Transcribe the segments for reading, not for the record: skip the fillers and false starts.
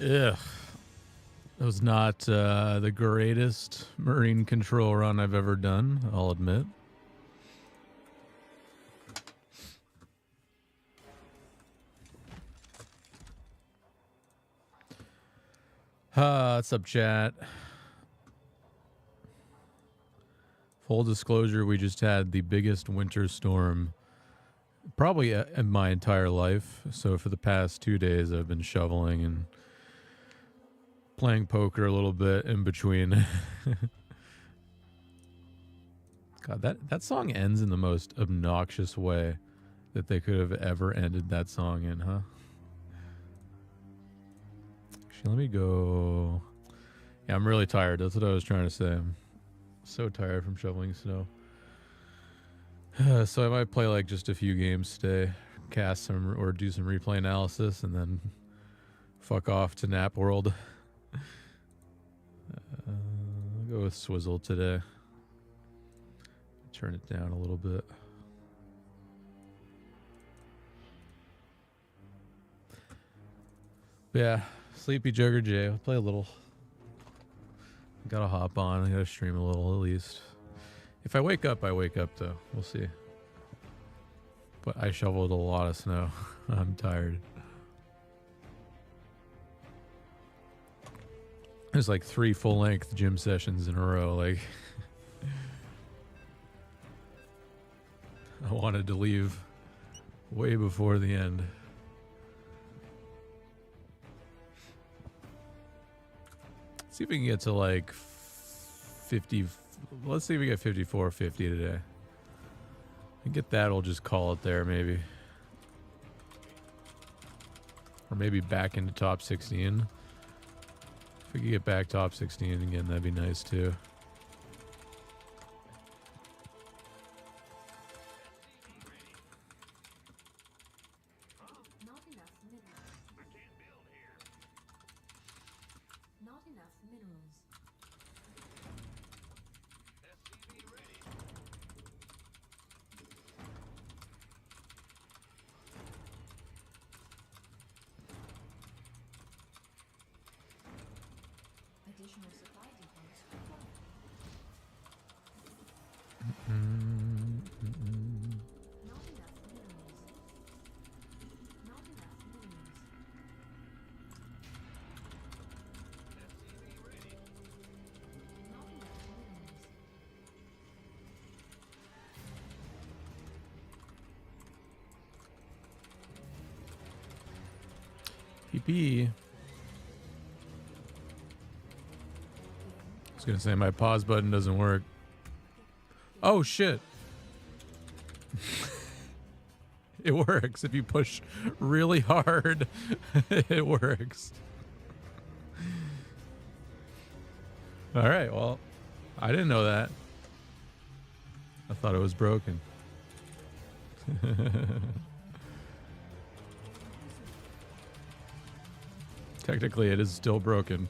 Ugh. That was not the greatest marine control run I've ever done, I'll admit. What's up, chat? Full disclosure, we just had the biggest winter storm probably in my entire life. So for the past 2 days, I've been shoveling and playing poker a little bit in between. God, that song ends in the most obnoxious way that they could have ever ended that song in, huh? Actually, let me go. Yeah, I'm really tired. That's what I was trying to say. I'm so tired from shoveling snow. So I might play like just a few games today, cast some or do some replay analysis, and then fuck off to Nap World. I'll go with Swizzle today. Turn it down a little bit. Yeah, sleepy Jugger J. I'll play a little. Gotta hop on. I gotta stream a little at least. If I wake up, I wake up though. We'll see. But I shoveled a lot of snow. I'm tired. There's like 3 full-length gym sessions in a row. Like, I wanted to leave way before the end. See if we can get to like 50. Let's see if we get 54.50 today. And get that, we'll just call it there maybe. Or maybe back into top 16. If we could get back top 16 again, that'd be nice too. PP. I was gonna say my pause button doesn't work. Oh shit. It works if you push really hard. It works. All right, well, I didn't know that. I thought it was broken. Technically, it is still broken.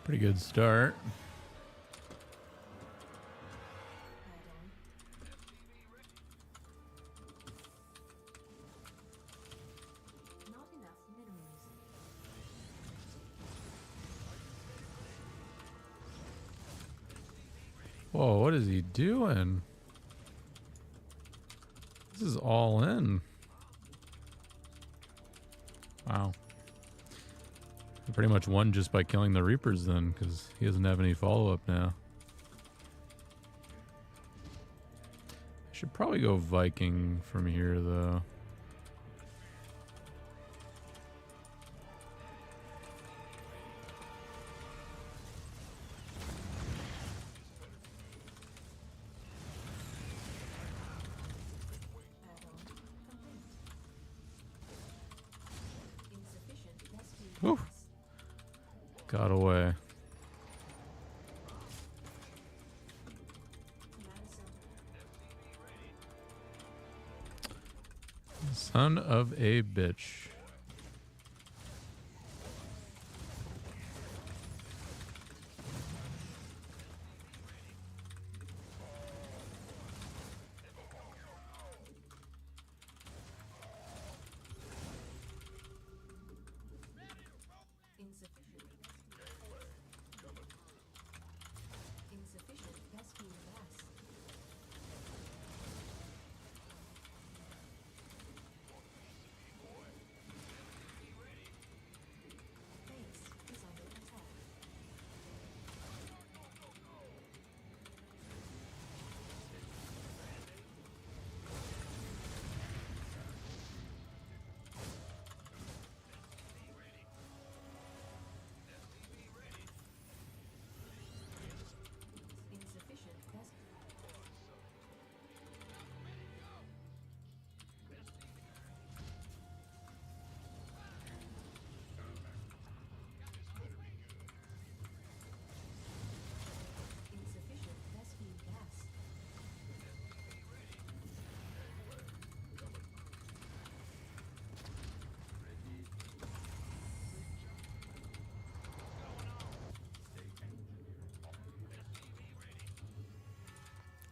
Pretty good start. Whoa, what is he doing? This is all in. Wow. He pretty much won just by killing the Reapers then, because he doesn't have any follow-up now. I should probably go Viking from here, though. Whew. Got away. Son of a bitch.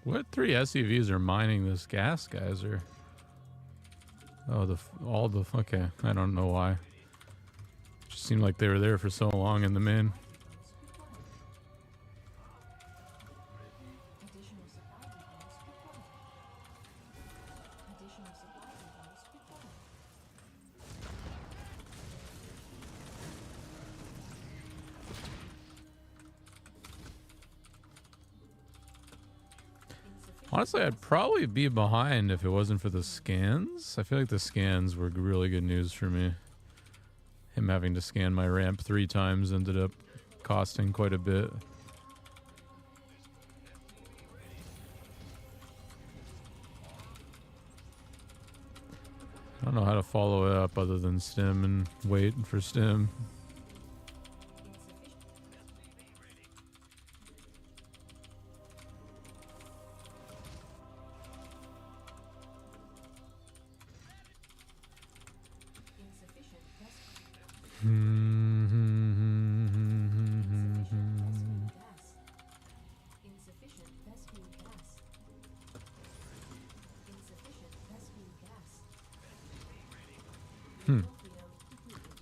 What 3 SUVs are mining this gas, guys? Or oh, okay. I don't know why. Just seemed like they were there for so long in the main. Honestly, I'd probably be behind if it wasn't for the scans. I feel like the scans were really good news for me. Him having to scan my ramp 3 times ended up costing quite a bit. I don't know how to follow it up other than stim and wait for stim.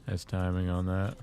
Nice timing on that.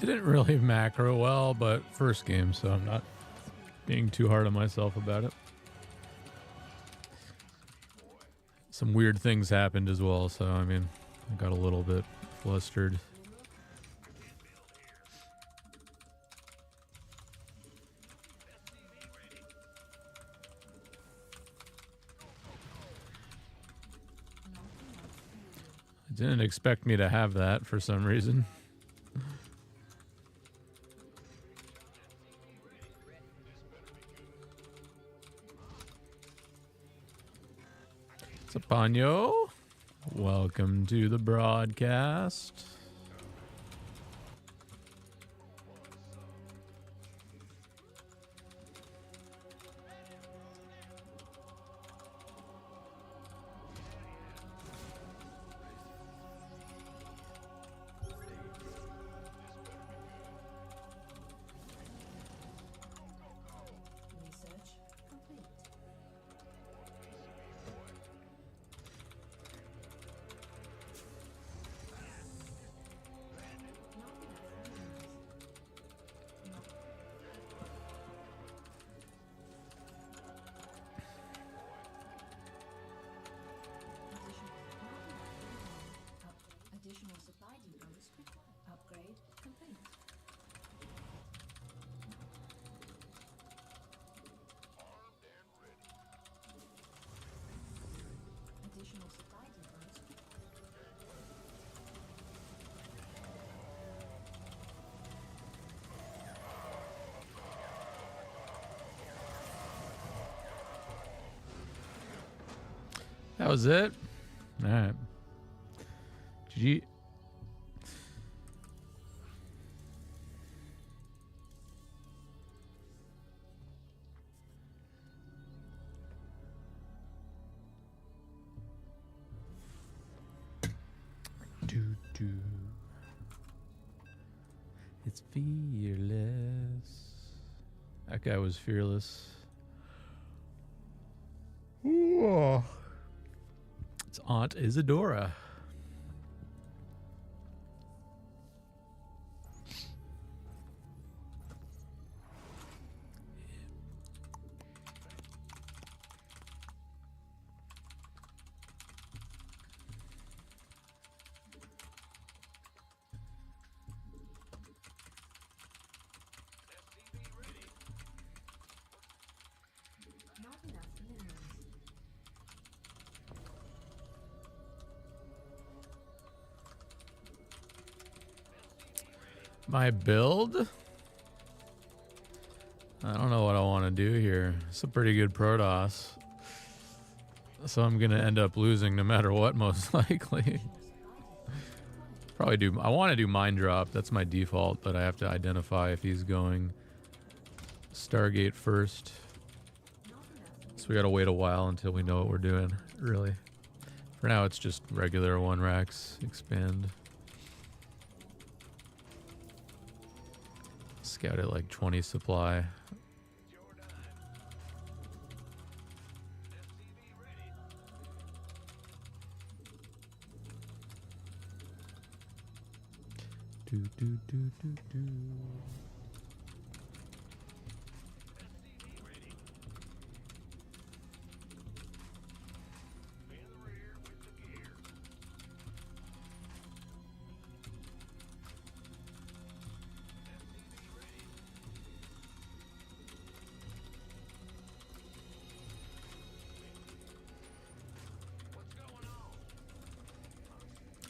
Didn't really macro well, but first game, so I'm not being too hard on myself about it. Some weird things happened as well, so I mean, I got a little bit flustered. Didn't expect me to have that for some reason. Sapanyo, welcome to the broadcast. That was it? Alright. GG. It's fearless. That guy was fearless. Ooh. It's Aunt Isadora. My build? I don't know what I want to do here. It's a pretty good Protoss. So I'm going to end up losing no matter what, most likely. Probably do. I want to do Mind Drop. That's my default, but I have to identify if he's going Stargate first. So we got to wait a while until we know what we're doing, really. For now, it's just regular 1 racks expand. Scout at like 20 supply. Do, do, do, do, do.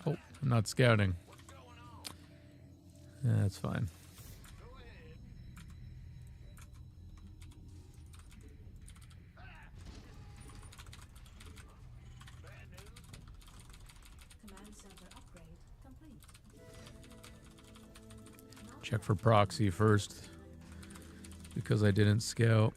Oh, I'm not scouting. Yeah, that's fine. Check for proxy first, because I didn't scout.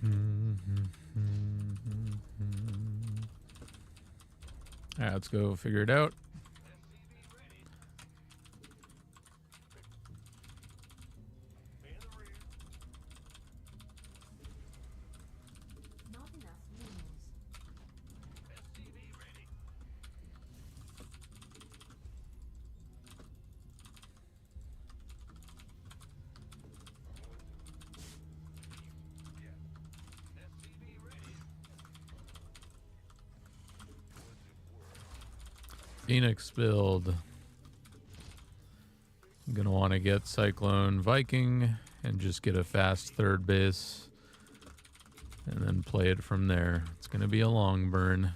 All right, let's go figure it out. Phoenix build. I'm gonna want to get Cyclone Viking and just get a fast third base and then play it from there. It's gonna be a long burn.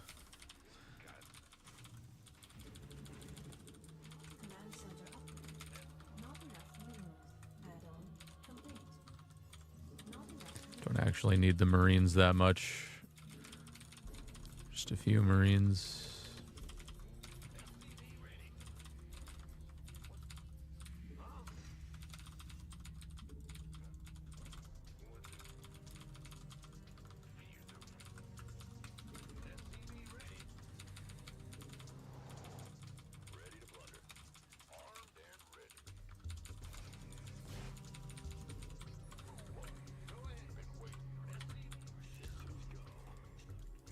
Don't actually need the Marines that much. Just a few Marines.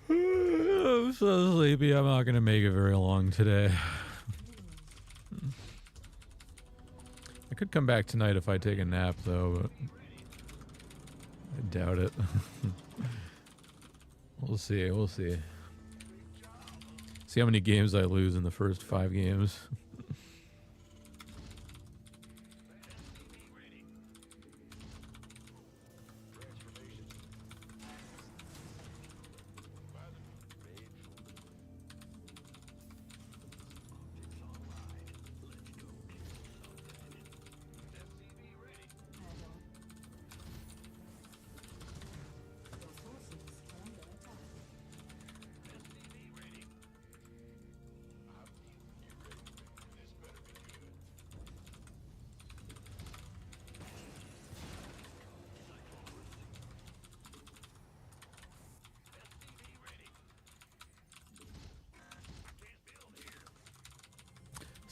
I'm so sleepy. I'm not gonna make it very long today. I could come back tonight if I take a nap, though, but I doubt it. We'll see. We'll see. See how many games I lose in the first 5 games.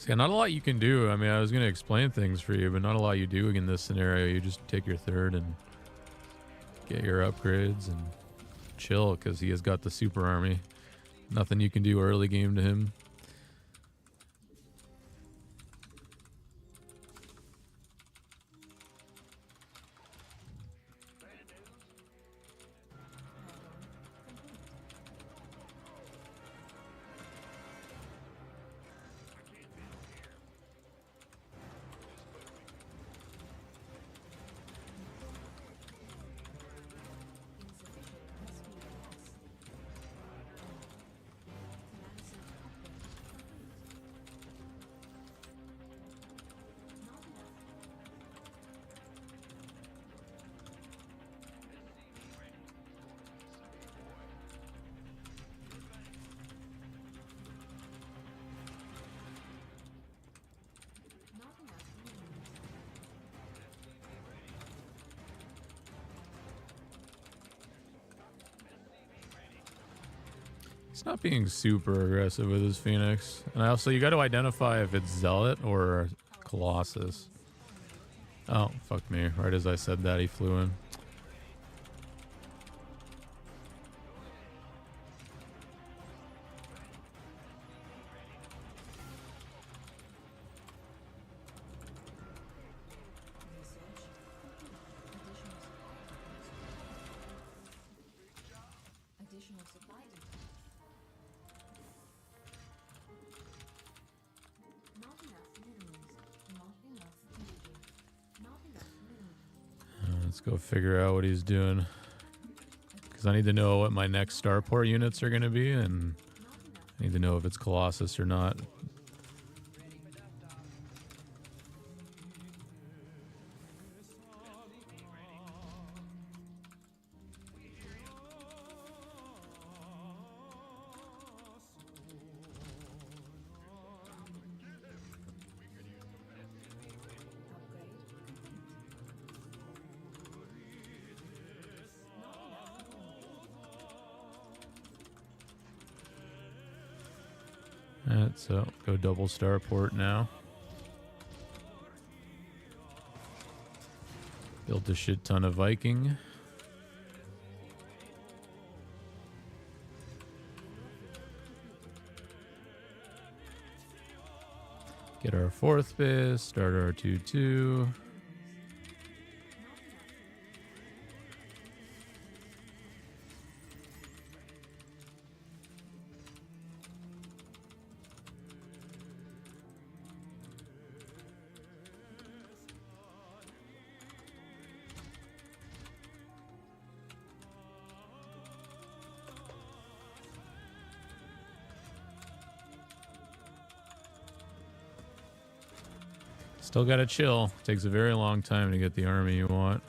Yeah, not a lot you can do. I mean, I was going to explain things for you, but not a lot you do in this scenario. You just take your third and get your upgrades and chill, because he has got the super army. Nothing you can do early game to him. He's not being super aggressive with his Phoenix. And also, you got to identify if it's Zealot or Colossus. Oh, fuck me. Right as I said that, he flew in. Let's go figure out what he's doing, because I need to know what my next starport units are going to be, and I need to know if it's Colossus or not. Alright, so go double starport now. Built a shit ton of Viking. Get our 4th base, start our 2-2. Still gotta chill. Takes a very long time to get the army you want.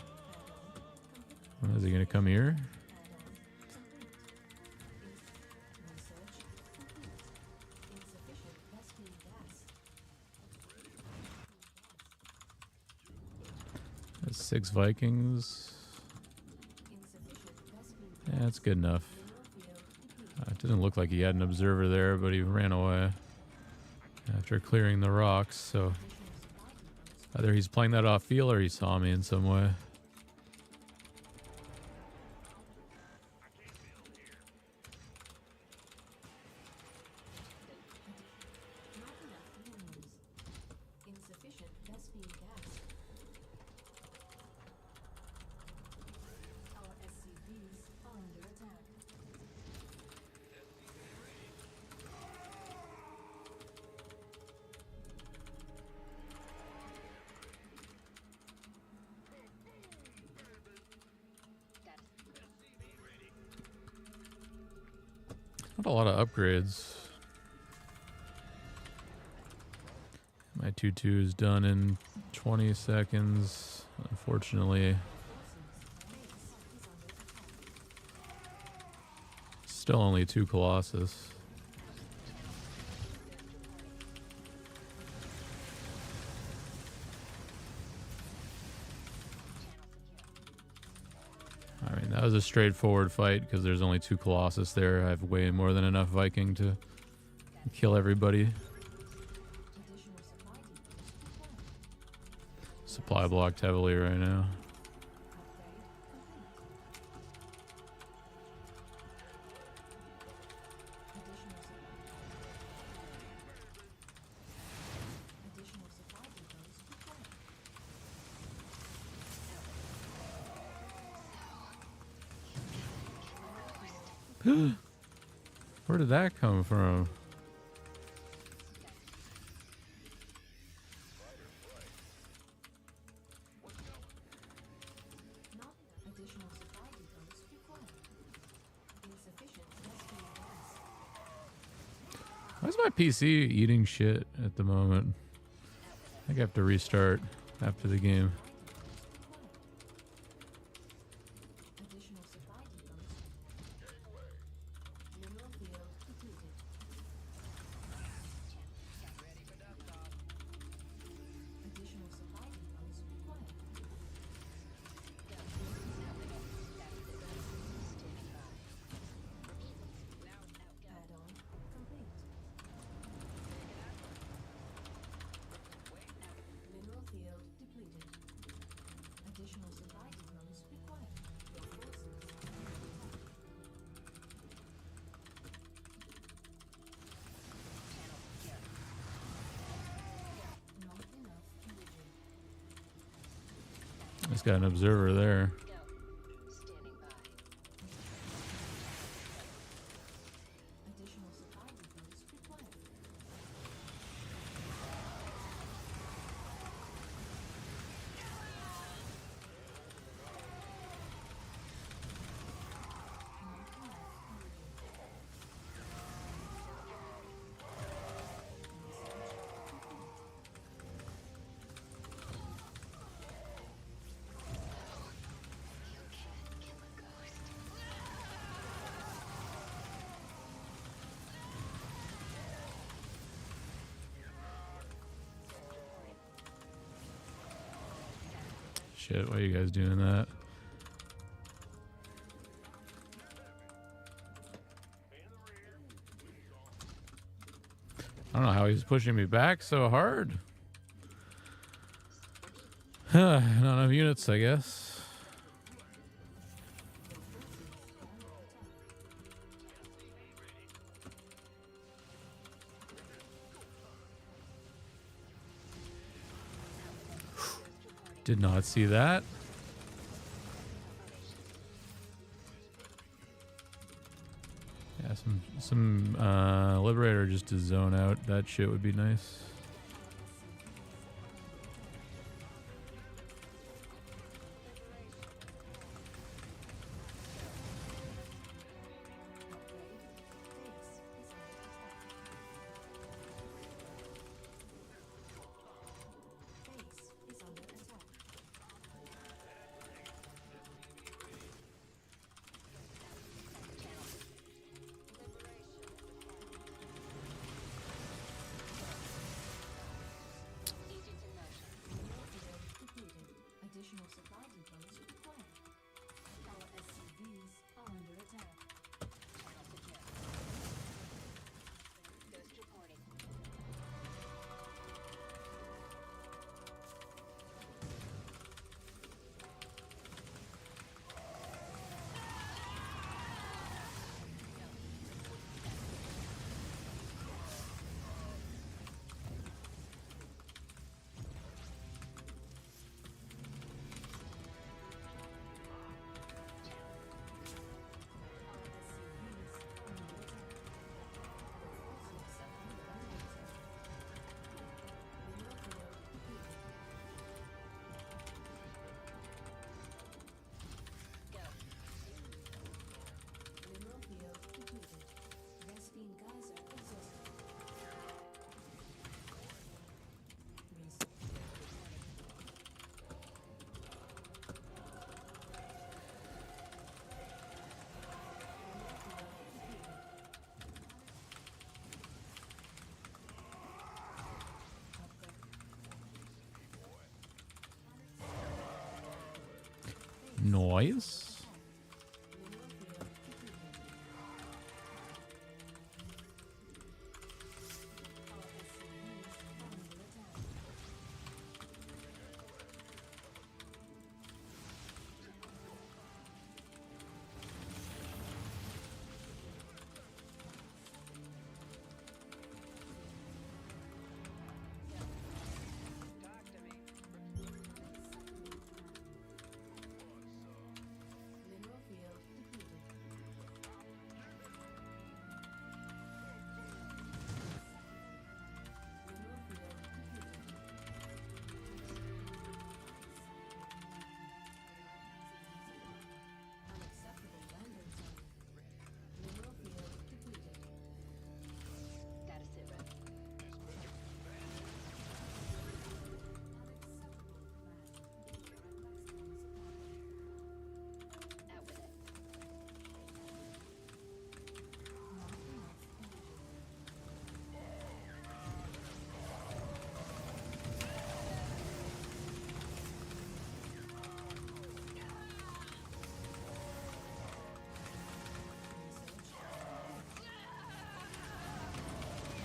Is he gonna come here? That's 6 Vikings. Yeah, that's good enough. It doesn't look like he had an observer there, but he ran away after clearing the rocks, so either he's playing that off field or he saw me in some way. Not a lot of upgrades. My 2-2 is done in 20 seconds, unfortunately. Still only 2 Colossus. I mean, that was a straightforward fight because there's only 2 Colossus there. I have way more than enough Viking to kill everybody. Supply blocked heavily right now. Where did that come from? Why is my PC eating shit at the moment? I think I have to restart after the game. He's got an observer there. Shit, why are you guys doing that? I don't know how he's pushing me back so hard. Not enough units, I guess. Did not see that. Yeah, some Liberator just to zone out. That shit would be nice. Noise.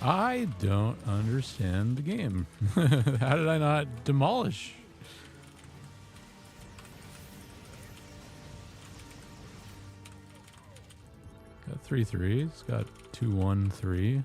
I don't understand the game. How did I not demolish? Got 3 3s. Got 2 1 3.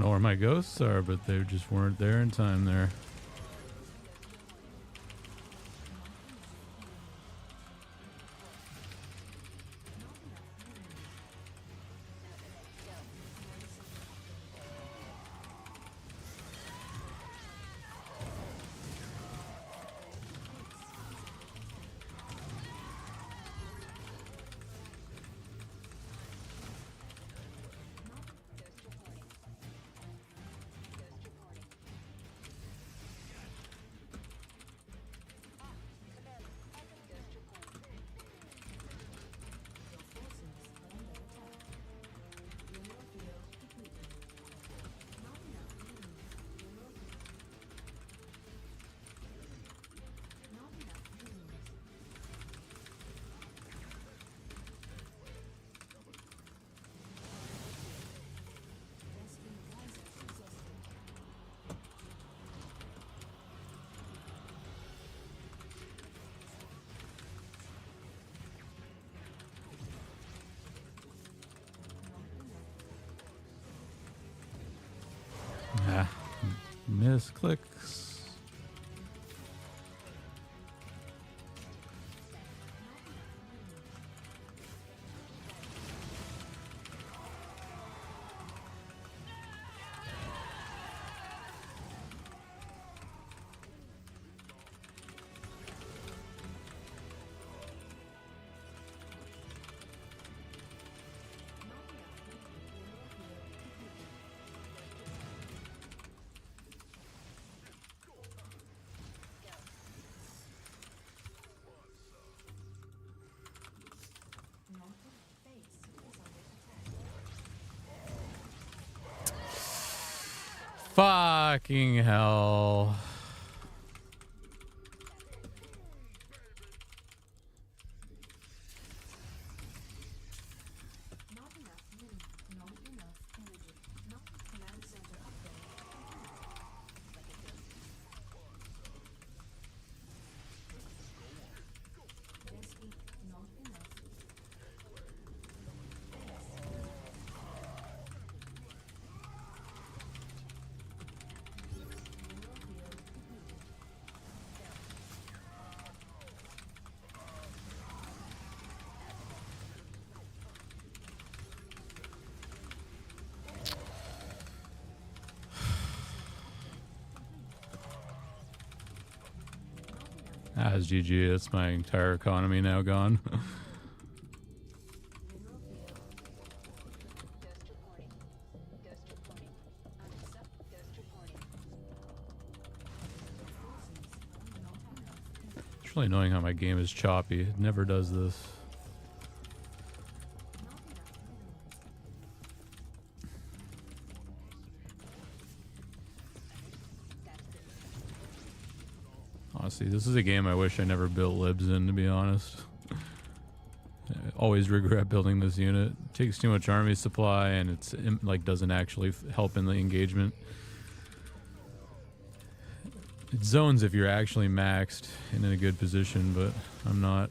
don't know where my ghosts are, but they just weren't there in time there. Ah, misclicks. Fucking hell. That's GG. That's my entire economy now gone. It's really annoying how my game is choppy. It never does this. Honestly, this is a game I wish I never built libs in, to be honest. I always regret building this unit. It takes too much army supply, and it's like doesn't actually help in the engagement. It zones if you're actually maxed and in a good position, but I'm not.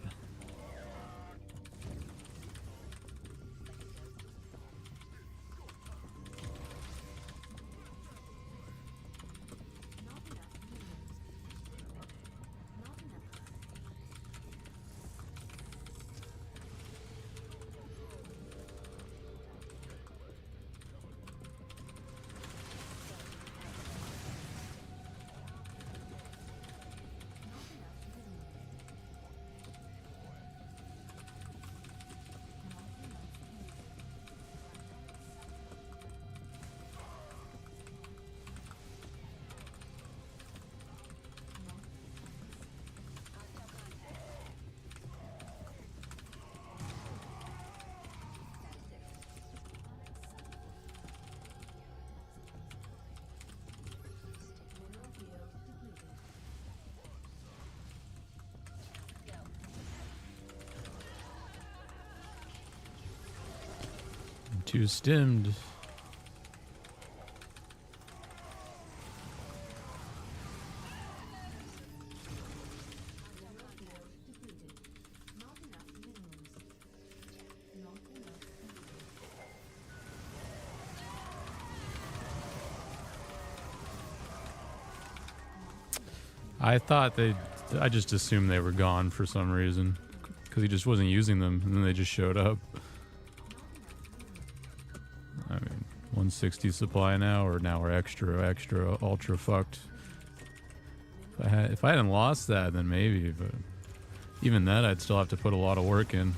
Too stimmed. I just assumed they were gone for some reason. Because he just wasn't using them, and then they just showed up. I mean, 160 supply now, or now we're extra, ultra fucked. If I hadn't lost that, then maybe, but even that, I'd still have to put a lot of work in.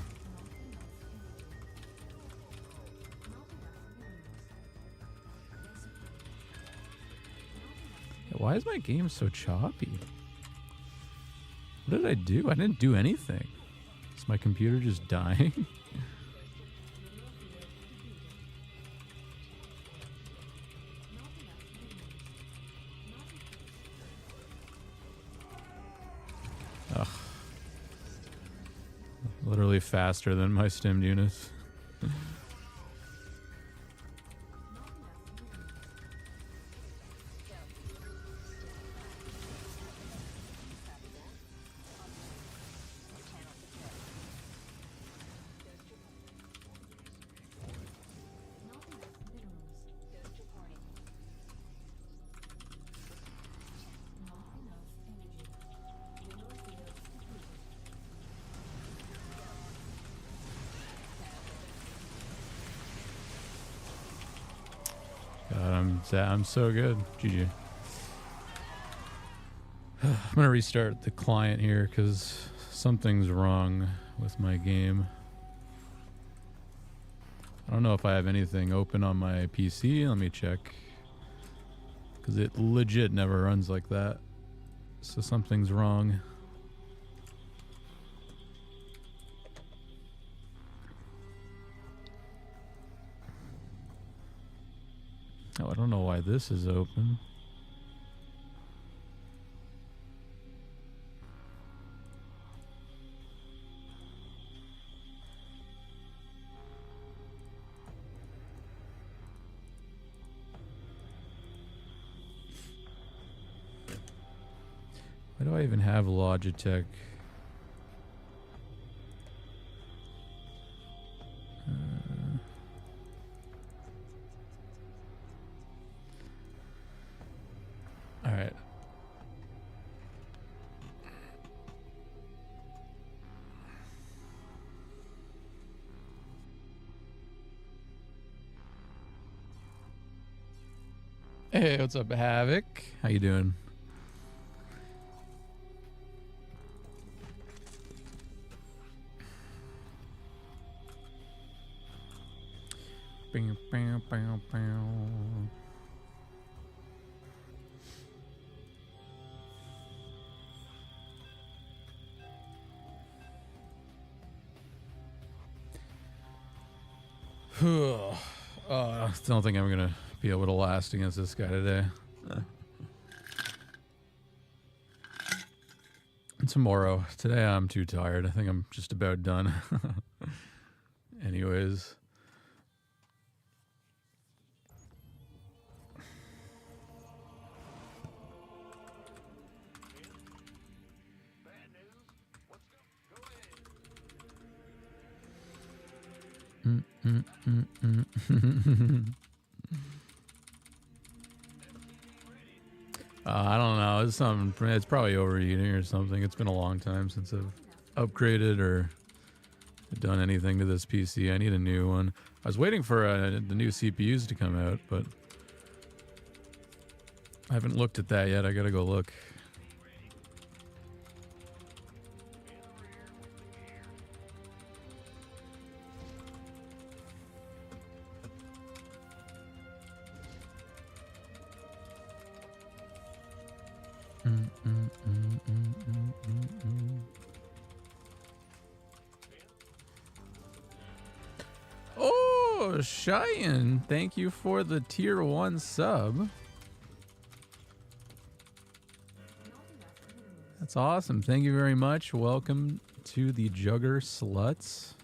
Why is my game so choppy? What did I do? I didn't do anything. Is my computer just dying? Ugh. Literally faster than my stemmed units. I'm so good. GG. I'm gonna restart the client here because something's wrong with my game. I don't know if I have anything open on my PC. Let me check. Because it legit never runs like that. So something's wrong. Oh, I don't know why this is open. Why do I even have Logitech? All right. Hey, what's up, Havoc? How you doing? Bam, bam, bam, bam. I don't think I'm gonna be able to last against this guy today. Tomorrow. Today I'm too tired. I think I'm just about done. Anyways. I don't know. It's something. It's probably overheating or something. It's been a long time since I've upgraded or done anything to this PC. I need a new one. I was waiting for the new CPUs to come out, but I haven't looked at that yet. I gotta go look. Oh, Cheyenne, thank you for the tier 1 sub. That's awesome. Thank you very much. Welcome to the Jugger Sluts.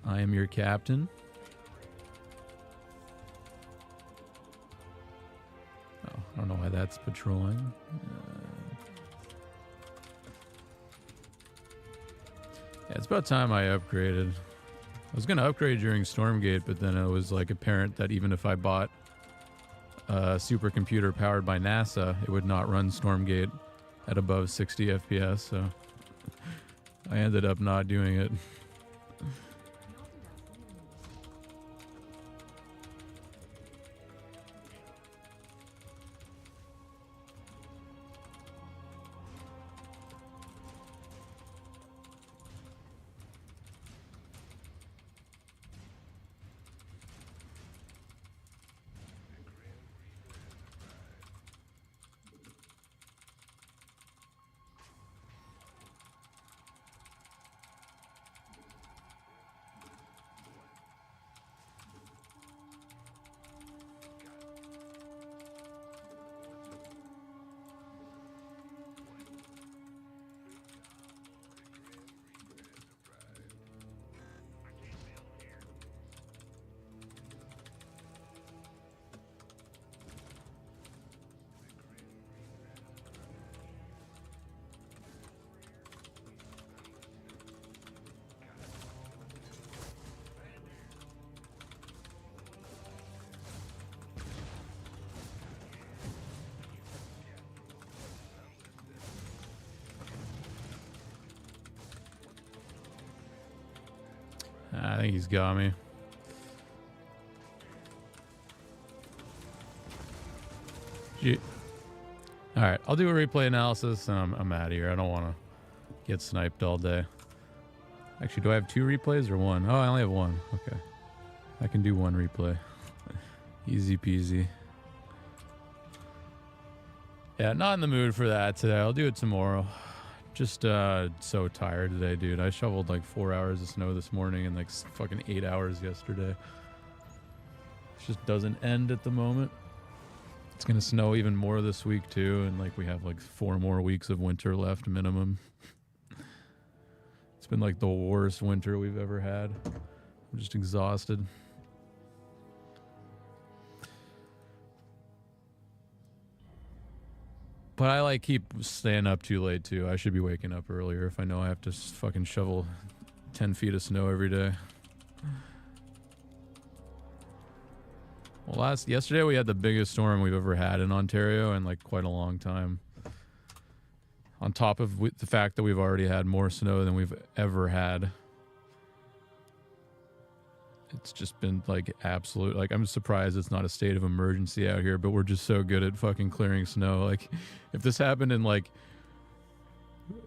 I am your captain. Oh, I don't know why that's patrolling. Yeah, it's about time I upgraded. I was going to upgrade during Stormgate, but then it was like apparent that even if I bought a supercomputer powered by NASA, it would not run Stormgate at above 60 FPS, so I ended up not doing it. I think he's got me. Alright, I'll do a replay analysis and I'm out of here. I don't want to get sniped all day. Actually, do I have 2 replays or 1? Oh, I only have 1. Okay. I can do 1 replay. Easy peasy. Yeah, not in the mood for that today. I'll do it tomorrow. Just so tired today, dude. I shoveled like 4 hours of snow this morning and like fucking 8 hours yesterday. It just doesn't end at the moment. It's gonna snow even more this week too, and like we have like 4 more weeks of winter left minimum. It's been like the worst winter we've ever had. I'm just exhausted. But I like keep staying up too late too. I should be waking up earlier if I know I have to fucking shovel 10 feet of snow every day. Well, yesterday we had the biggest storm we've ever had in Ontario in like quite a long time. On top of the fact that we've already had more snow than we've ever had. It's just been like absolute, like I'm surprised it's not a state of emergency out here, but we're just so good at fucking clearing snow. Like if this happened in like,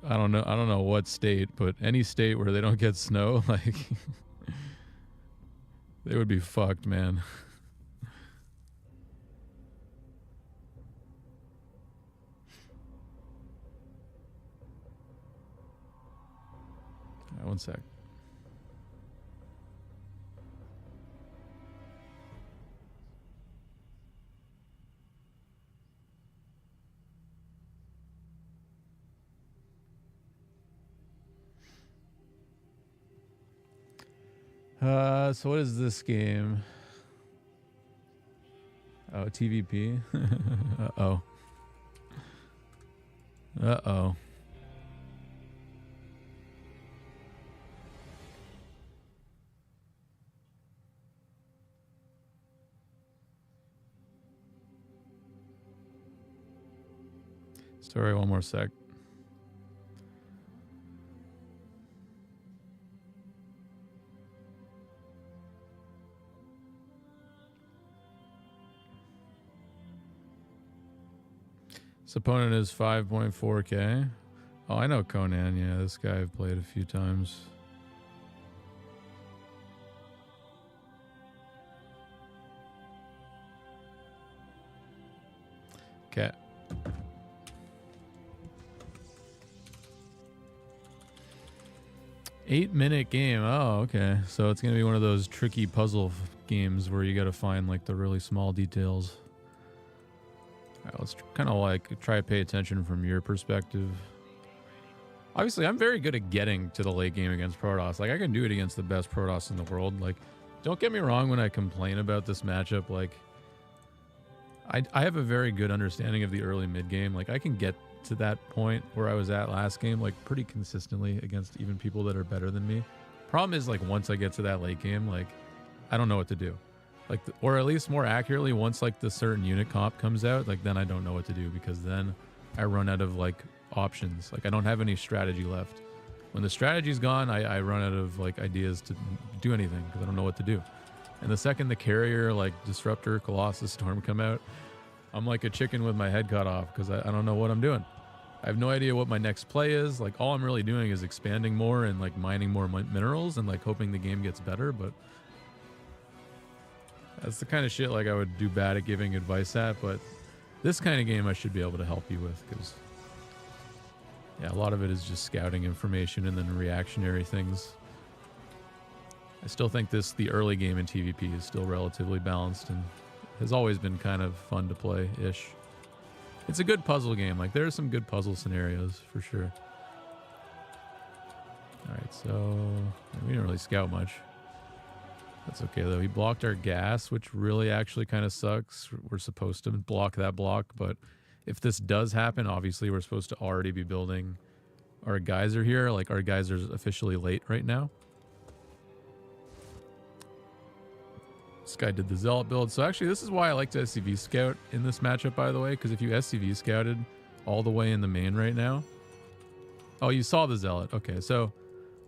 I don't know what state, but any state where they don't get snow, like they would be fucked, man. All right, one sec. So what is this game? Oh, TVP. Uh-oh. Uh-oh. Sorry, one more sec. This opponent is 5.4k. Oh, I know Conan. Yeah, this guy I've played a few times. Okay. Eight-minute game. Oh, okay. So it's going to be one of those tricky puzzle games where you got to find like the really small details. All right, let's kind of like try to pay attention from your perspective. Obviously, I'm very good at getting to the late game against Protoss. Like, I can do it against the best Protoss in the world. Like, don't get me wrong when I complain about this matchup. Like, I have a very good understanding of the early mid game. Like, I can get to that point where I was at last game, like, pretty consistently against even people that are better than me. Problem is, like, once I get to that late game, like, I don't know what to do. Like, or at least more accurately, once like the certain unit comp comes out, like then I don't know what to do, because then I run out of like options. Like I don't have any strategy left. When the strategy's gone, I run out of like ideas to do anything, because I don't know what to do. And the second the carrier, like Disruptor, Colossus, Storm come out, I'm like a chicken with my head cut off, because I don't know what I'm doing. I have no idea what my next play is. Like all I'm really doing is expanding more and like mining more minerals and like hoping the game gets better, but that's the kind of shit like I would do bad at giving advice at. But this kind of game I should be able to help you with, because yeah, a lot of it is just scouting information and then reactionary things. I still think the early game in TVP is still relatively balanced and has always been kind of fun to play-ish. It's a good puzzle game. Like there are some good puzzle scenarios for sure. All right, so we didn't really scout much. That's okay though. He blocked our gas, which really actually kind of sucks. We're supposed to block that block, but if this does happen, obviously we're supposed to already be building our geyser here. Like our geyser's officially late right now. This guy did the Zealot build. So actually this is why I like to SCV scout in this matchup, by the way, because if you SCV scouted all the way in the main right now. Oh, you saw the Zealot. Okay, so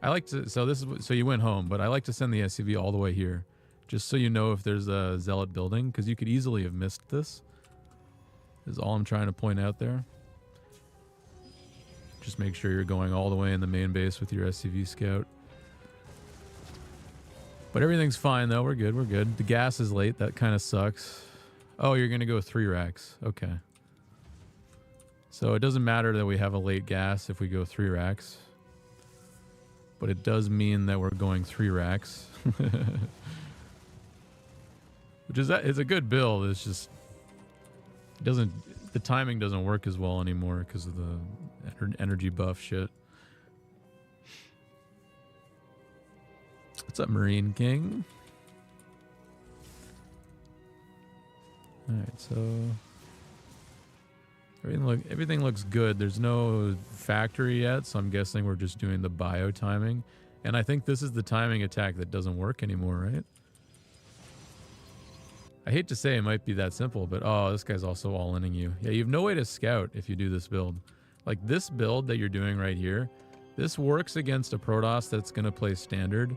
I like to, so you went home, but I like to send the SCV all the way here, just so you know if there's a Zealot building, because you could easily have missed this. Is all I'm trying to point out there. Just make sure you're going all the way in the main base with your SCV scout. But everything's fine though. We're good. We're good. The gas is late. That kind of sucks. Oh, you're gonna go 3 racks. Okay. So it doesn't matter that we have a late gas if we go 3 racks. But it does mean that we're going 3 racks. Which is it's a good build. It's just the timing doesn't work as well anymore because of the energy buff shit. What's up, Marine King? All right, so everything looks good. There's no factory yet, so I'm guessing we're just doing the bio timing. And I think this is the timing attack that doesn't work anymore, right? I hate to say it might be that simple, but oh, this guy's also all-inning you. Yeah, you have no way to scout if you do this build. Like this build that you're doing right here, this works against a Protoss that's going to play standard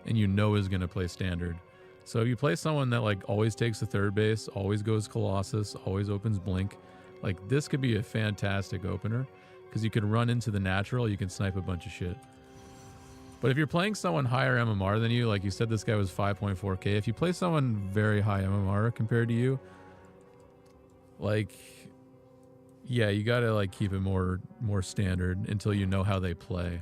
and you know is going to play standard. So if you play someone that like always takes the third base, always goes Colossus, always opens Blink, like this could be a fantastic opener because you could run into the natural, you can snipe a bunch of shit. But if you're playing someone higher MMR than you, like you said this guy was 5.4k, if you play someone very high MMR compared to you, like, yeah, you gotta like keep it more standard until you know how they play.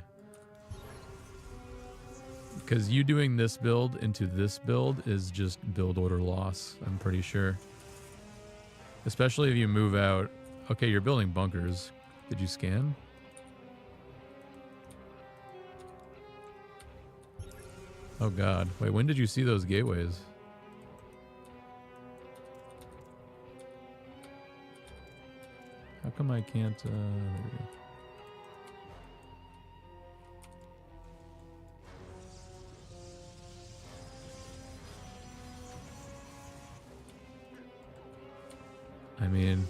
Because you doing this build into this build is just build order loss, I'm pretty sure. Especially if you move out. Okay, you're building bunkers. Did you scan? Oh god. Wait, when did you see those gateways? How come I can't, there we go. I mean,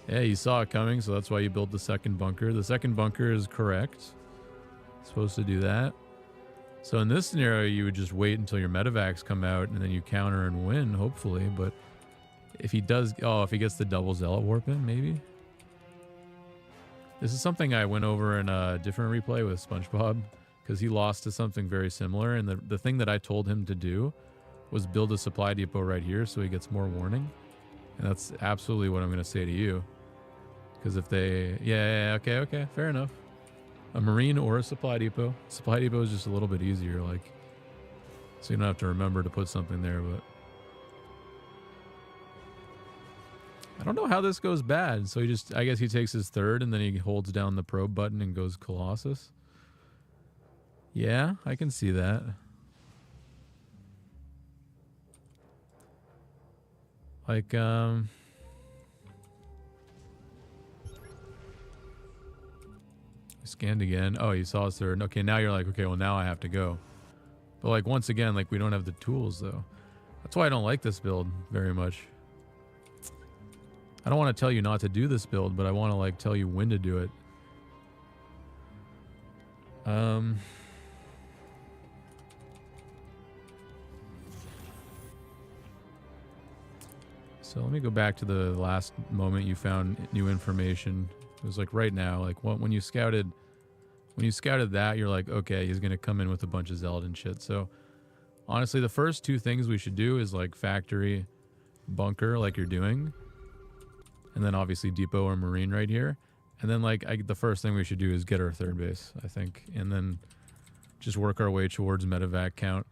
yeah, you saw it coming, so that's why you built the second bunker. The second bunker is correct. Supposed to do that. So in this scenario, you would just wait until your medevacs come out, and then you counter and win, hopefully. But if he does, oh, if he gets the double Zealot warp in, maybe? This is something I went over in a different replay with SpongeBob, because he lost to something very similar, and the thing that I told him to do was build a supply depot right here so he gets more warning. And that's absolutely what I'm going to say to you. Because if they... Yeah, okay, fair enough. A marine or a supply depot. Supply depot is just a little bit easier, like... So you don't have to remember to put something there, but... I don't know how this goes bad. So he just... I guess he takes his third and then he holds down the probe button and goes Colossus. Yeah, I can see that. Like, scanned again. Oh, you saw us there. Okay, now you're like, okay, well, now I have to go. But, like, once again, like, we don't have the tools, though. That's why I don't like this build very much. I don't want to tell you not to do this build, but I want to like tell you when to do it. So let me go back to the last moment you found new information. It was like right now, like when you scouted that, you're like, okay, he's gonna come in with a bunch of Zeldin shit. So honestly, the first two things we should do is like factory, bunker, like you're doing, and then obviously depot or marine right here. And then like the first thing we should do is get our third base, I think, and then just work our way towards medevac count.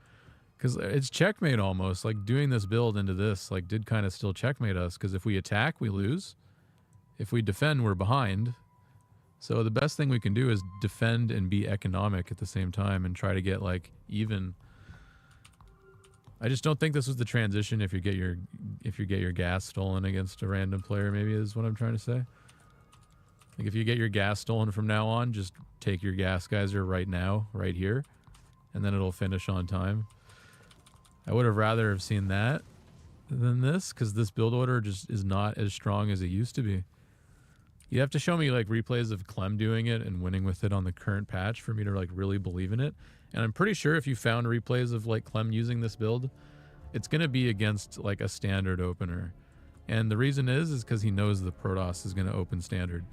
Because it's checkmate almost. Like doing this build into this like did kind of still checkmate us, because if we attack, we lose. If we defend, we're behind. So the best thing we can do is defend and be economic at the same time and try to get like even. I just don't think this was the transition if you get your gas stolen against a random player, maybe is what I'm trying to say. Like if you get your gas stolen from now on, just take your gas geyser right now, right here, and then it'll finish on time. I would have rather have seen that than this, because this build order just is not as strong as it used to be. You have to show me like replays of Clem doing it and winning with it on the current patch for me to like really believe in it. And I'm pretty sure if you found replays of like Clem using this build, it's going to be against like a standard opener. And the reason is because he knows the Protoss is going to open standard.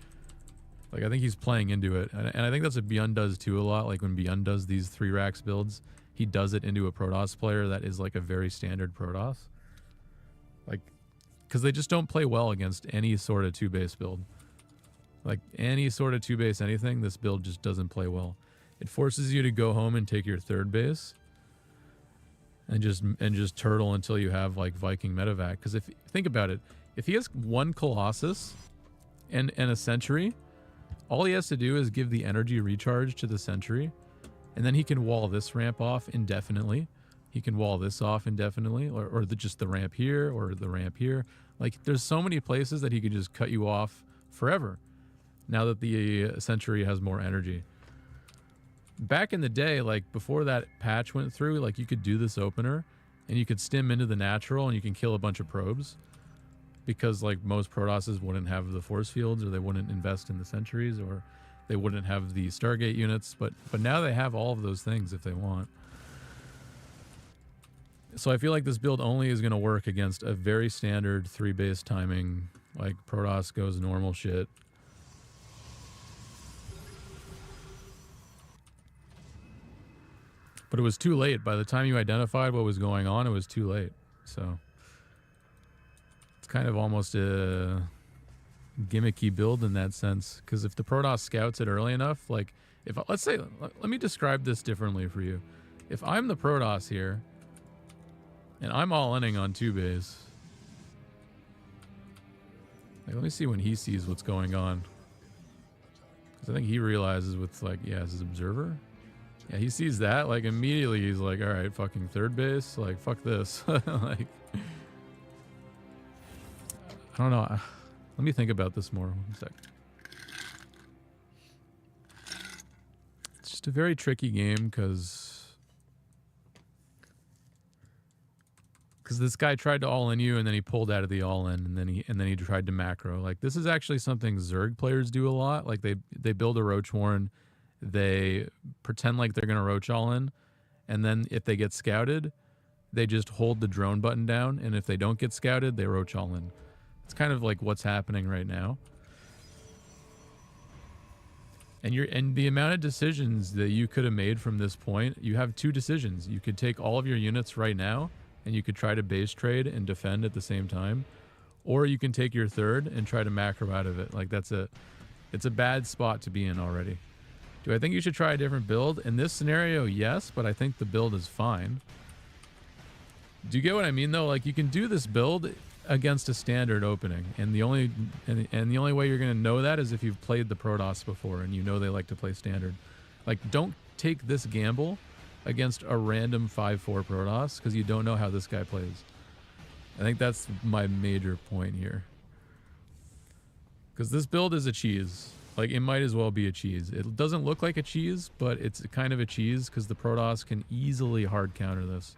Like I think he's playing into it. And I think that's what Beyond does too a lot. Like when Beyond does these 3 racks builds, he does it into a Protoss player that is like a very standard Protoss. Like, because they just don't play well against any sort of 2-base build. Like any sort of 2-base anything, this build just doesn't play well. It forces you to go home and take your third base and just turtle until you have like Viking medevac. Because if think about it, if he has 1 Colossus and a Sentry, all he has to do is give the energy recharge to the Sentry, and then he can wall this ramp off indefinitely. He can wall this off indefinitely, or just the ramp here or the ramp here. Like there's so many places that he could just cut you off forever now that the Sentry has more energy. Back in the day, like before that patch went through, like you could do this opener and you could stim into the natural and you can kill a bunch of probes, because like most Protosses wouldn't have the force fields, or they wouldn't invest in the sentries, or they wouldn't have the Stargate units, but now they have all of those things if they want. So I feel like this build only is going to work against a very standard 3-base timing, like Protoss goes normal shit. But it was too late. By the time you identified what was going on, it was too late. So it's kind of almost a gimmicky build in that sense, because if the Protoss scouts it early enough, like if let's say, let me describe this differently for you. If I'm the Protoss here and I'm all-inning on 2-base, like let me see when he sees what's going on, because I think he realizes with like, yeah, his observer, yeah, he sees that, like immediately he's like, all right, fucking third base, like fuck this. Like I don't know. Let me think about this more. 1 sec. It's just a very tricky game because this guy tried to all in you and then he pulled out of the all in, and then he tried to macro. Like this is actually something Zerg players do a lot. Like they build a Roach Warren, they pretend like they're gonna Roach all in, and then if they get scouted, they just hold the drone button down, and if they don't get scouted, they Roach all in. It's kind of like what's happening right now. And the amount of decisions that you could have made from this point, you have 2 decisions. You could take all of your units right now and you could try to base trade and defend at the same time, or you can take your third and try to macro out of it. Like it's a bad spot to be in already. Do I think you should try a different build? In this scenario, yes, but I think the build is fine. Do you get what I mean though? Like you can do this build against a standard opening, and the only way you're going to know that is if you've played the Protoss before and you know they like to play standard. Like don't take this gamble against a random 5-4 Protoss because you don't know how this guy plays. I think that's my major point here, because this build is a cheese. Like it might as well be a cheese. It doesn't look like a cheese, but it's kind of a cheese because the Protoss can easily hard counter this.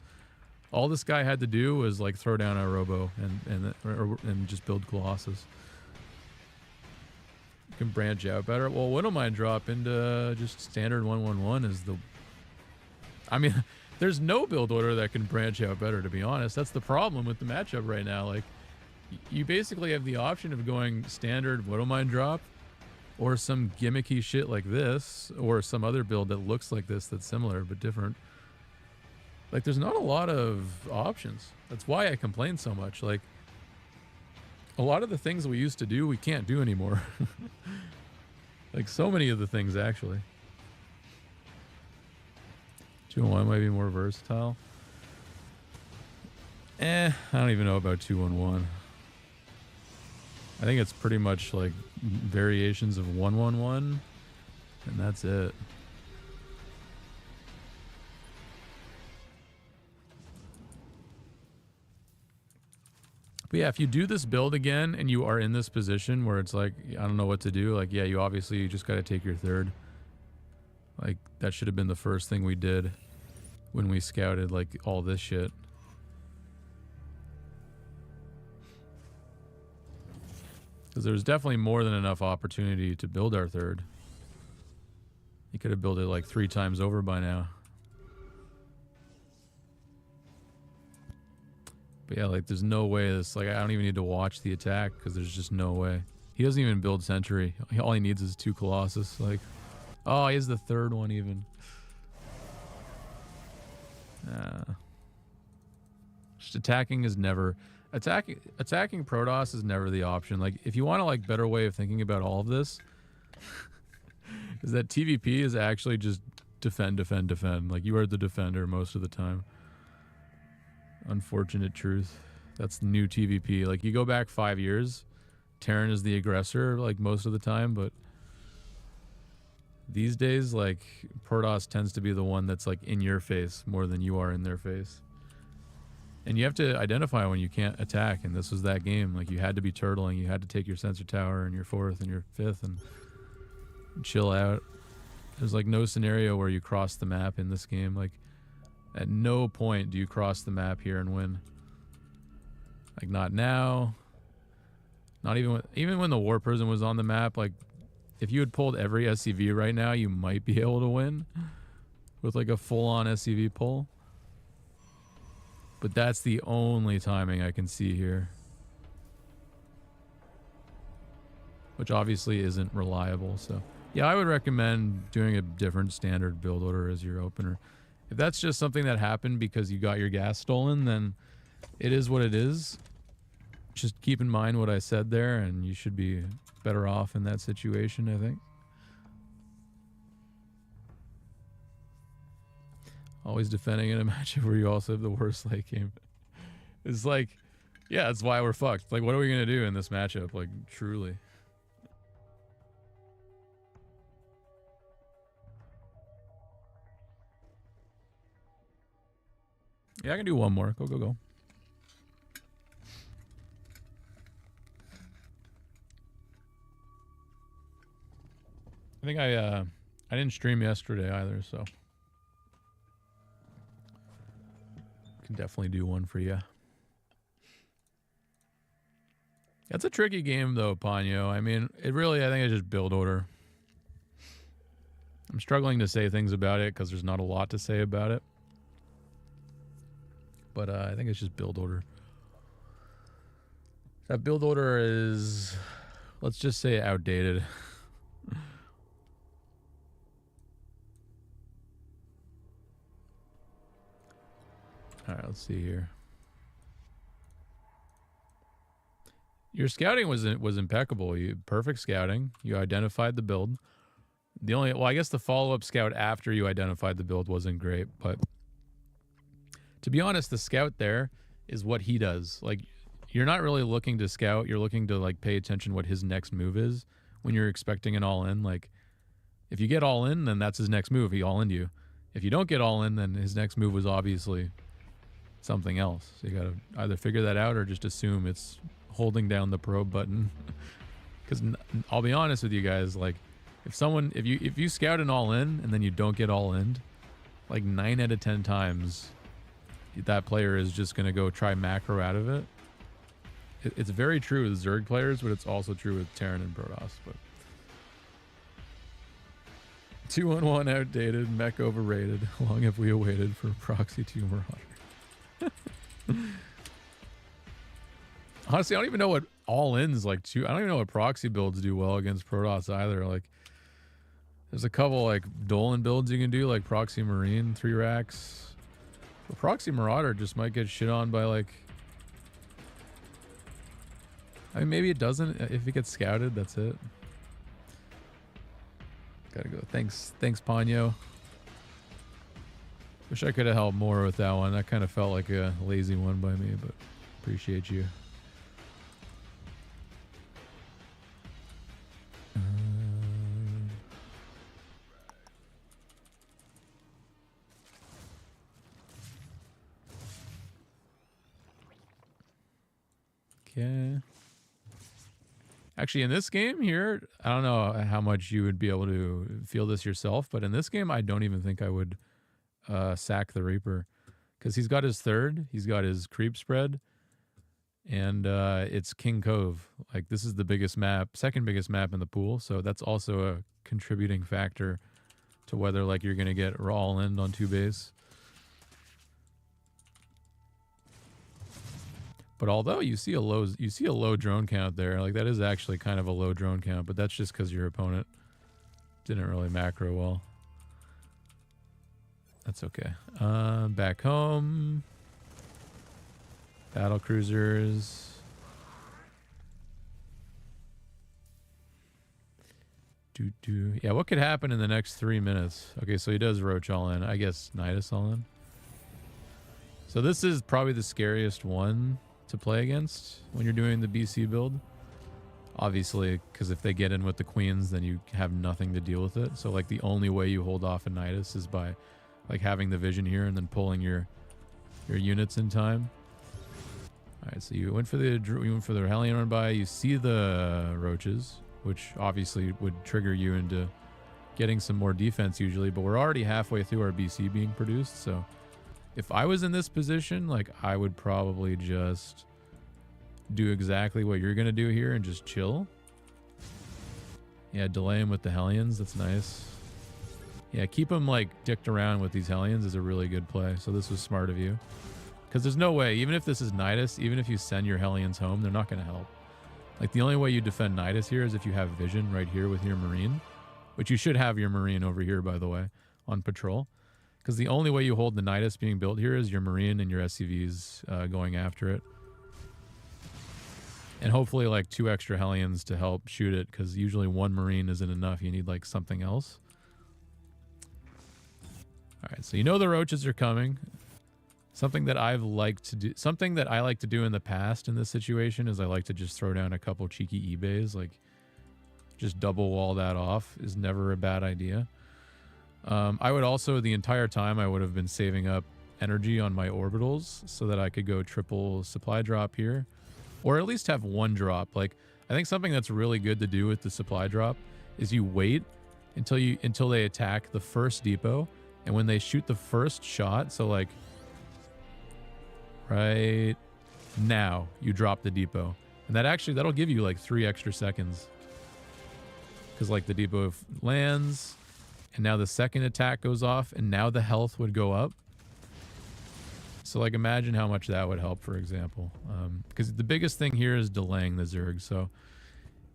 All this guy had to do was like throw down a robo and just build Colossus. You can branch out better. Well, Widowmine drop into just standard 1/1/1 is the... I mean, there's no build order that can branch out better, to be honest. That's the problem with the matchup right now. Like, you basically have the option of going standard Widowmine drop or some gimmicky shit like this, or some other build that looks like this that's similar but different. Like, there's not a lot of options. That's why I complain so much. Like, a lot of the things we used to do, we can't do anymore. Like, so many of the things, actually. 2-1 might be more versatile. I don't even know about 2-1-1. I think it's pretty much like variations of 1-1-1, and that's it. But yeah, if you do this build again and you are in this position where it's like, I don't know what to do, like, yeah, you just got to take your third. Like, that should have been the first thing we did when we scouted, like, all this shit. Because there was definitely more than enough opportunity to build our third. You could have built it like 3 times over by now. But yeah, like, there's no way this... Like, I don't even need to watch the attack because there's just no way. He doesn't even build Sentry. All he needs is 2 Colossus. Like, oh, he has the third one even. Just attacking is never... Attacking Protoss is never the option. Like, if you want a, like, better way of thinking about all of this, is that TVP is actually just defend, defend, defend. Like, you are the defender most of the time. Unfortunate truth. That's the new TVP. Like, you go back 5 years, Terran is the aggressor, like, most of the time, but these days, like, Protoss tends to be the one that's, like, in your face more than you are in their face. And you have to identify when you can't attack, and this was that game. Like, you had to be turtling, you had to take your sensor tower and your 4th and your 5th and chill out. There's, like, no scenario where you cross the map in this game. Like, at no point do you cross the map here and win. Like, not now. Not even when the War Prison was on the map. Like, if you had pulled every SCV right now, you might be able to win with, like, a full-on SCV pull. But that's the only timing I can see here. Which obviously isn't reliable, so... Yeah, I would recommend doing a different standard build order as your opener. If that's just something that happened because you got your gas stolen, then it is what it is. Just keep in mind what I said there, and you should be better off in that situation, I think. Always defending in a matchup where you also have the worst late game. It's like, yeah, that's why we're fucked. Like, what are we going to do in this matchup? Like, truly. Yeah, I can do one more. Go, go, go. I think I didn't stream yesterday either, so... Can definitely do one for you. That's a tricky game, though, Ponyo. I mean, I think it's just build order. I'm struggling to say things about it because there's not a lot to say about it. But I think it's just build order. That build order is, let's just say, outdated. All right, let's see here. Your scouting was impeccable. Perfect scouting. You identified the build. Well, I guess the follow-up scout after you identified the build wasn't great, but to be honest, the scout there is what he does. Like, you're not really looking to scout. You're looking to, like, pay attention what his next move is when you're expecting an all-in. Like, if you get all-in, then that's his next move. He all-in you. If you don't get all-in, then his next move was obviously something else. So you gotta either figure that out or just assume it's holding down the probe button. Because I'll be honest with you guys, like, if you scout an all-in and then you don't get all-in, like 9 out of 10 times that player is just going to go try macro out of it. It's very true with Zerg players, but it's also true with Terran and Protoss. But 2-on-1 outdated, mech overrated. How long have we awaited for Proxy 2 Marauder? Honestly, I don't even know what all-ins like. I don't even know what proxy builds do well against Protoss either. Like, there's a couple like Dolan builds you can do, like Proxy Marine, 3 racks. But Proxy Marauder just might get shit on by like... I mean, maybe it doesn't. If it gets scouted, that's it. Gotta go. Thanks, Ponyo. Wish I could have helped more with that one. That kind of felt like a lazy one by me, but appreciate you. Okay. Actually, in this game here, I don't know how much you would be able to feel this yourself, but in this game, I don't even think I would sack the Reaper. Because he's got his third, he's got his creep spread, and it's King Cove. Like, this is the biggest map, second biggest map in the pool, so that's also a contributing factor to whether, like, you're going to get all in on 2 base. But although you see a low drone count there, like that is actually kind of a low drone count, but that's just because your opponent didn't really macro well. That's okay. Back home. Battle cruisers. Yeah, what could happen in the next 3 minutes? Okay, so he does Roach all in. I guess Nidus all in. So this is probably the scariest one to play against when you're doing the BC build. Obviously, because if they get in with the queens, then you have nothing to deal with it. So like the only way you hold off a Nidus is by like having the vision here and then pulling your units in time. All right, so you went for the Hellion run by. You see the roaches, which obviously would trigger you into getting some more defense usually, but we're already halfway through our BC being produced, so if I was in this position, like, I would probably just do exactly what you're going to do here and just chill. Yeah, delay him with the Hellions. That's nice. Yeah, keep him, like, dicked around with these Hellions is a really good play. So this was smart of you. Because there's no way, even if this is Nidus, even if you send your Hellions home, they're not going to help. Like, the only way you defend Nidus here is if you have vision right here with your Marine. Which you should have your Marine over here, by the way, on patrol. Because the only way you hold the Nidus being built here is your Marine and your SCVs going after it. And hopefully like 2 extra Hellions to help shoot it, because usually 1 Marine isn't enough. You need like something else. Alright, so you know the roaches are coming. Something that I like to do in the past in this situation is I like to just throw down a couple cheeky eBays. Like, just double wall that off is never a bad idea. I would also, the entire time, I would have been saving up energy on my orbitals so that I could go triple supply drop here. Or at least have 1 drop. Like, I think something that's really good to do with the supply drop is you wait until they attack the first depot, and when they shoot the first shot, so like right now, you drop the depot. And that'll give you like 3 extra seconds. Because like the depot lands, and now the second attack goes off, and now the health would go up. So like imagine how much that would help, for example. Because the biggest thing here is delaying the Zerg. So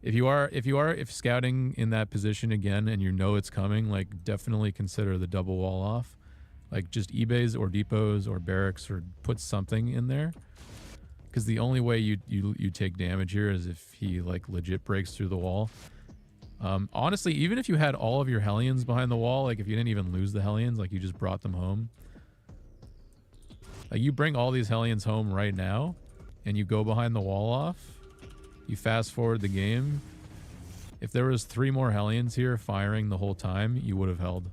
if scouting in that position again and you know it's coming, like definitely consider the double wall off. Like just eBays or depots or barracks, or put something in there. Because the only way you take damage here is if he like legit breaks through the wall. Honestly, even if you had all of your Hellions behind the wall, like if you didn't even lose the Hellions, like you just brought them home. Like you bring all these Hellions home right now, and you go behind the wall off, you fast forward the game. If there was 3 more Hellions here firing the whole time, you would have held.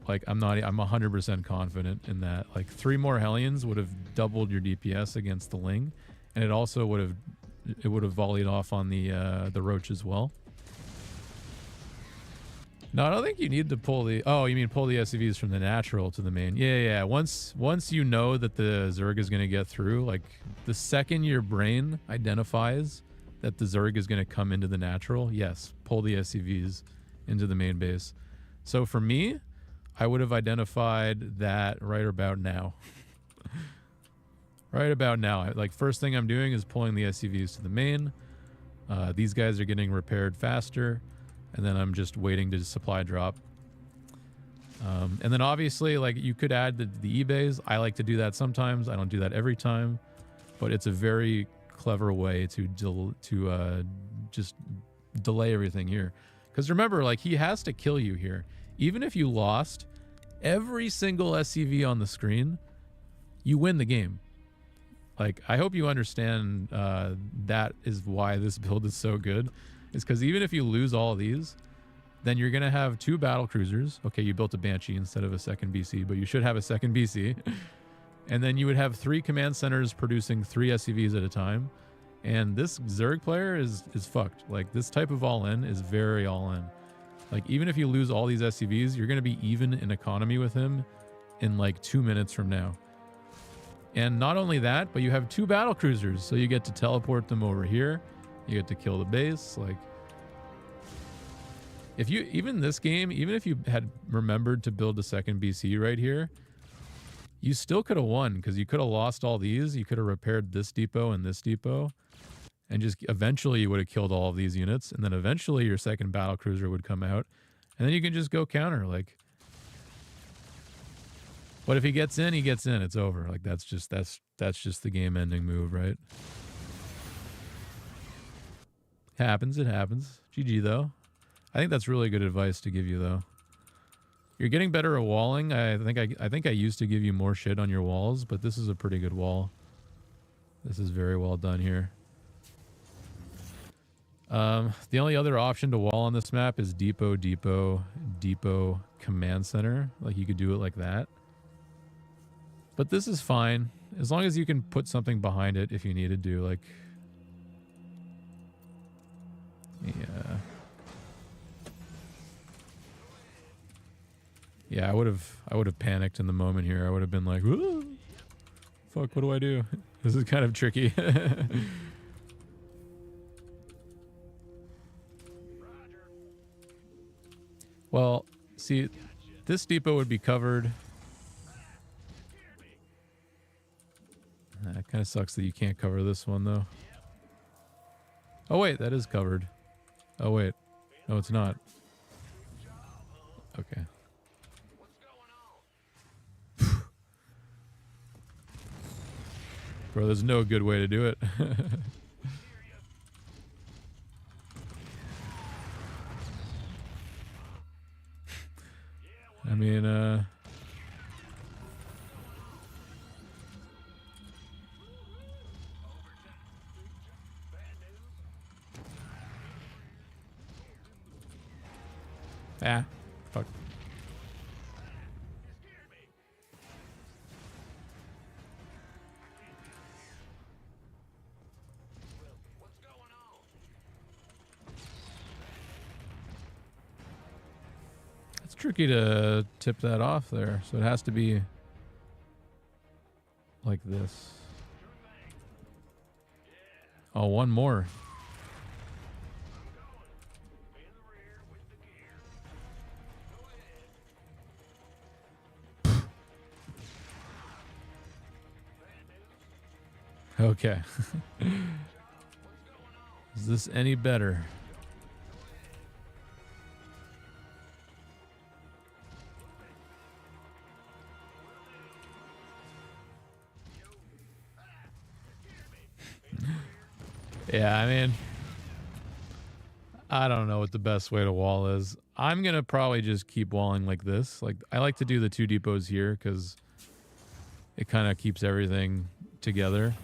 Like I'm 100% confident in that. Like 3 more Hellions would have doubled your DPS against the Ling, and it also would have volleyed off on the Roach as well. No, I don't think you need to pull the... Oh, you mean pull the SCVs from the natural to the main. Yeah. Once you know that the Zerg is going to get through, like the second your brain identifies that the Zerg is going to come into the natural, yes, pull the SCVs into the main base. So for me, I would have identified that right about now. Right about now. Like first thing I'm doing is pulling the SCVs to the main. These guys are getting repaired faster. And then I'm just waiting to supply drop. And then obviously, like, you could add the eBays. I like to do that sometimes. I don't do that every time. But it's a very clever way to just delay everything here. Because remember, like, he has to kill you here. Even if you lost every single SCV on the screen, you win the game. Like, I hope you understand that is why this build is so good. Is because even if you lose all of these, then you're going to have 2 battle cruisers. Okay, you built a Banshee instead of a second BC, but you should have a second BC. And then you would have 3 command centers producing 3 SCVs at a time. And this Zerg player is fucked. Like, this type of all-in is very all-in. Like, even if you lose all these SCVs, you're going to be even in economy with him in like 2 minutes from now. And not only that, but you have 2 battle cruisers, so you get to teleport them over here. You get to kill the base. Like, if you, even this game, even if you had remembered to build a second BC right here, you still could have won, because you could have lost all these. You could have repaired this depot and this depot, and just eventually you would have killed all of these units, and then eventually your second battle cruiser would come out, and then you can just go counter. Like, but if he gets in, he gets in. It's over. Like, that's just the game-ending move, right? Happens, it happens. GG though. I think that's really good advice to give you though. You're getting better at walling. I think I used to give you more shit on your walls, but this is a pretty good wall. This is very well done here. The only other option to wall on this map is depot command center. Like, you could do it like that. But this is fine as long as you can put something behind it if you needed to. Like, yeah, I would have panicked in the moment here. I would have been like, "Whoa, fuck, what do I do?" This is kind of tricky. Well, see, this depot would be covered. It kind of sucks that you can't cover this one though. Oh wait, that is covered. Oh wait, no, it's not. Okay. Bro, there's no good way to do it. I mean, fuck. It's tricky to tip that off there, so it has to be like this. Oh, one more. Okay. Is this any better? Yeah, I mean, I don't know what the best way to wall is. I'm going to probably just keep walling like this. Like, I like to do the 2 depots here because it kind of keeps everything together.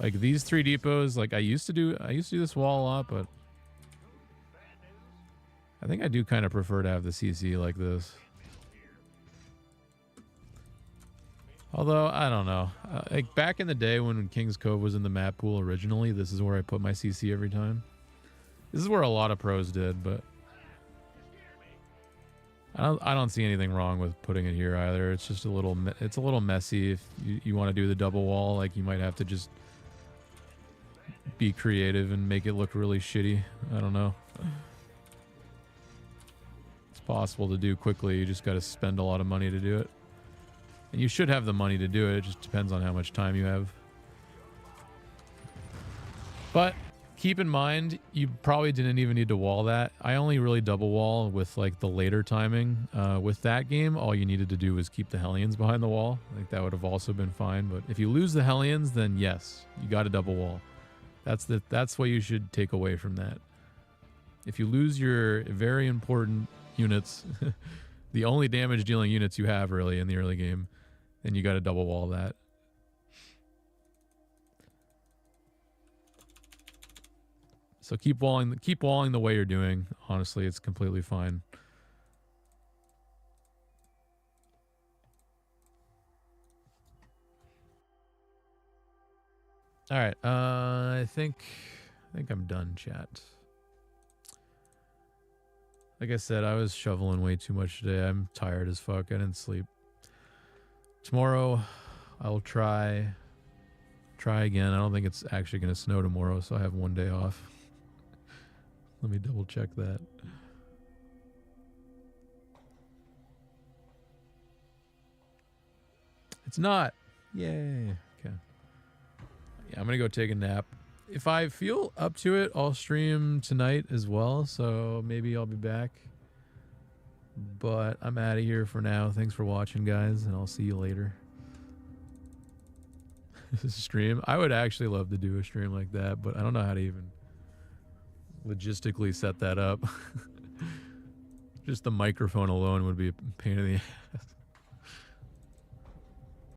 Like, these 3 depots, like, I used to do this wall a lot, but I think I do kind of prefer to have the CC like this. Although, I don't know. Like, back in the day when King's Cove was in the map pool originally, this is where I put my CC every time. This is where a lot of pros did, but I don't see anything wrong with putting it here either. It's just a little messy. If you want to do the double wall, like you might have to just be creative and make it look really shitty. I don't know. It's possible to do quickly. You just got to spend a lot of money to do it. And you should have the money to do it. It just depends on how much time you have. But keep in mind, you probably didn't even need to wall that. I only really double wall with like the later timing. With that game, all you needed to do was keep the Hellions behind the wall. I think that would have also been fine. But if you lose the Hellions, then yes, you got to double wall. That's what you should take away from that. If you lose your very important units, the only damage dealing units you have really in the early game, then you got to double wall that. So keep walling the way you're doing. Honestly, it's completely fine. All right. I think I'm done, chat. Like I said, I was shoveling way too much today. I'm tired as fuck. I didn't sleep. Tomorrow, I'll try again. I don't think it's actually going to snow tomorrow, so I have one day off. Let me double check that. It's not. Yay. Okay. Yeah, I'm going to go take a nap. If I feel up to it, I'll stream tonight as well, so maybe I'll be back. But I'm out of here for now. Thanks for watching, guys, and I'll see you later. Stream. I would actually love to do a stream like that, but I don't know how to even logistically set that up. Just the microphone alone would be a pain in the ass.